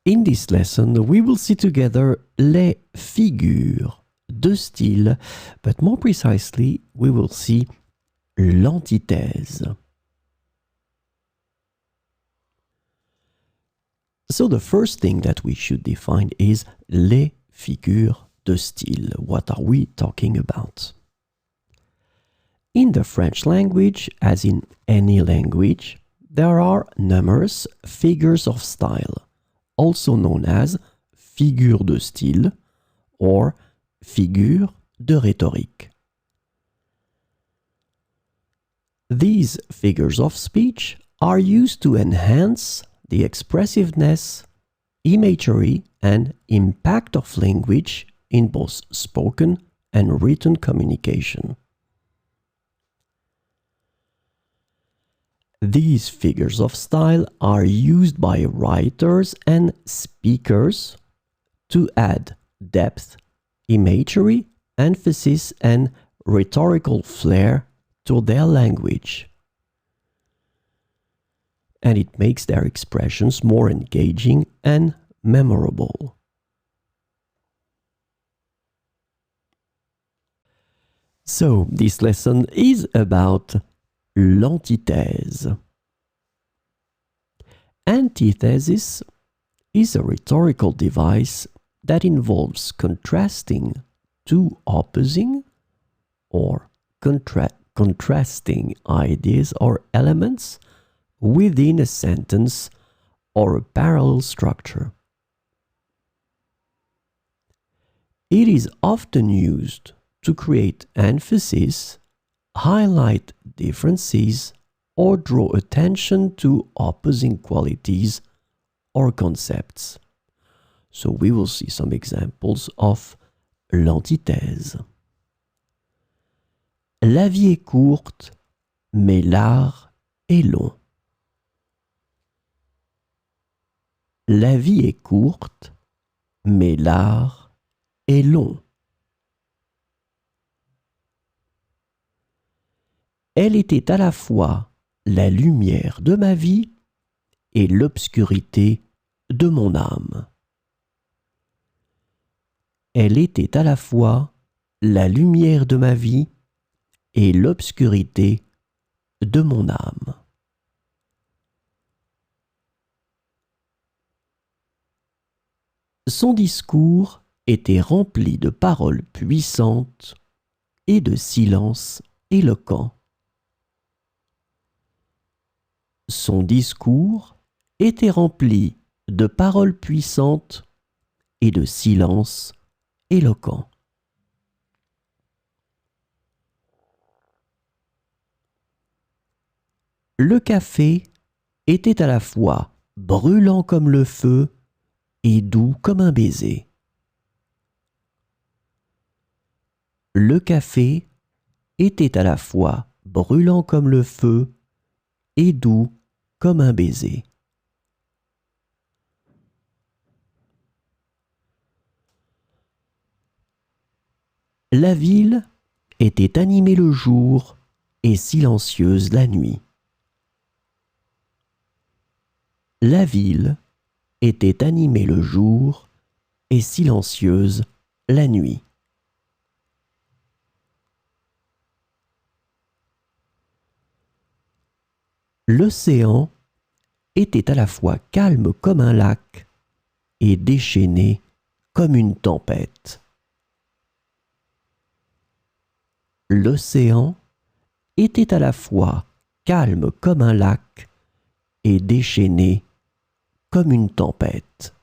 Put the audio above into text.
In this lesson, we will see together les figures de style, but more precisely, we will see l'antithèse. So the first thing that we should define is les figures de style. What are we talking about? In the French language, as in any language, there are numerous figures of style, also known as figures de style or figures de rhétorique. These figures of speech are used to enhance the expressiveness, imagery, and impact of language in both spoken and written communication. These figures of style are used by writers and speakers to add depth, imagery, emphasis, and rhetorical flair to their language. And it makes their expressions more engaging and memorable. So, this lesson is about l'antithèse. Antithesis is a rhetorical device that involves contrasting two opposing or contrasting ideas or elements within a sentence or a parallel structure. It is often used to create emphasis, highlight differences, or draw attention to opposing qualities or concepts. So we will see some examples of l'antithèse. La vie est courte, mais l'art est long. La vie est courte, mais l'art est long. Elle était à la fois la lumière de ma vie et l'obscurité de mon âme. Elle était à la fois la lumière de ma vie et l'obscurité de mon âme. Son discours était rempli de paroles puissantes et de silences éloquents. Son discours était rempli de paroles puissantes et de silences éloquents. Le café était à la fois brûlant comme le feu et doux comme un baiser. Le café était à la fois brûlant comme le feu et doux comme un baiser. La ville était animée le jour et silencieuse la nuit. La ville était animée le jour et silencieuse la nuit. L'océan était à la fois calme comme un lac et déchaîné comme une tempête. L'océan était à la fois calme comme un lac et déchaîné comme une tempête.